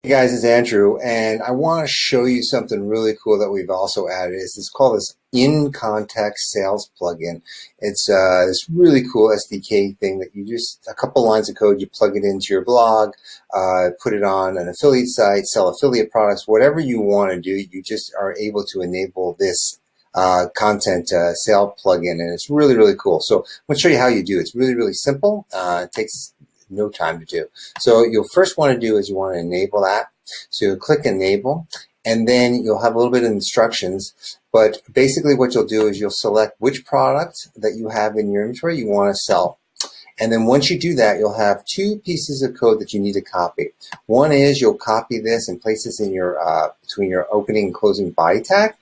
Hey guys, it's Andrew, and I want to show you something really cool that we've also added. It's called this in-context sales plugin. It's this really cool SDK thing that you just, a couple lines of code, you plug it into your blog, put it on an affiliate site, sell affiliate products, whatever you want to do, you just are able to enable this content sale plugin, and it's really, really cool. So I'm going to show you how you do it. It's really, really simple. It takes no time to do. So you'll first want to do is you want to enable that. So you'll click enable, and then you'll have a little bit of instructions. But basically what you'll do is you'll select which product that you have in your inventory you want to sell. And then once you do that, you'll have two pieces of code that you need to copy. One is you'll copy this and place this in your between your opening and closing body tag,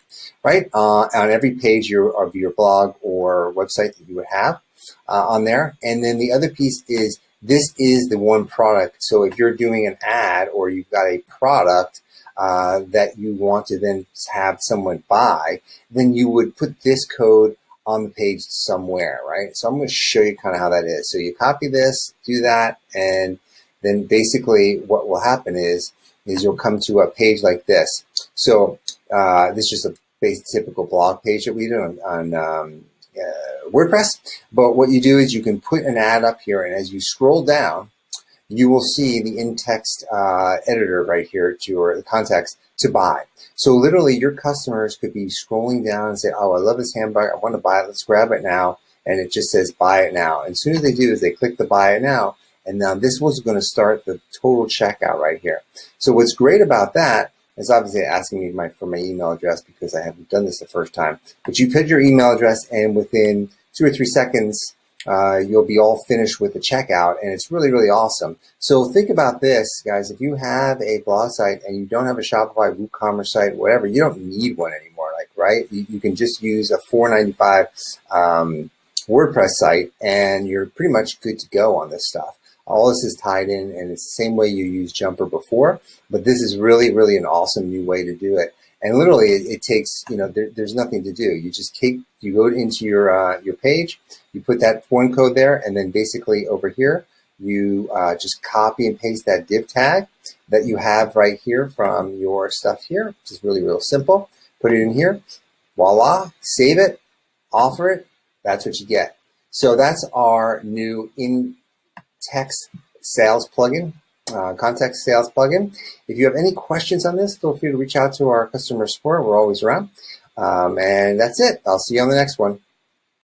right, on every page of your blog or website that you would have on there. And then the other piece is this is the one product. So if you're doing an ad or you've got a product that you want to then have someone buy, then you would put this code on the page somewhere, right? So I'm going to show you kind of how that is. So you copy this, do that, and then basically what will happen is you'll come to a page like this. So this is just a basic typical blog page that we do on WordPress. But what you do is you can put an ad up here, and as you scroll down, you will see the in-text editor right here or the context to buy. So literally your customers could be scrolling down and say, oh, I love this hamburger, I want to buy it, let's grab it now. And it just says buy it now. And as soon as they do is they click the buy it now, and now this was going to start the total checkout right here. So what's great about that is obviously asking me for my email address because I haven't done this the first time. But you put your email address, and within 2 or 3 seconds, you'll be all finished with the checkout, and it's really, really awesome. So think about this, guys. If you have a blog site and you don't have a Shopify, WooCommerce site, whatever, you don't need one anymore, right? You can just use a $4.95 WordPress site, and you're pretty much good to go on this stuff. All this is tied in, and it's the same way you used Jumper before, but this is really, really an awesome new way to do it. And literally, it takes, there's nothing to do. You just you go into your page, you put that one code there, and then basically over here, you just copy and paste that div tag that you have right here from your stuff here, which is really, real simple. Put it in here, voila, save it, offer it, that's what you get. So that's our new in-text sales plugin. Context sales plugin. If you have any questions on this, feel free to reach out to our customer support. We're always around. And that's it. I'll see you on the next one.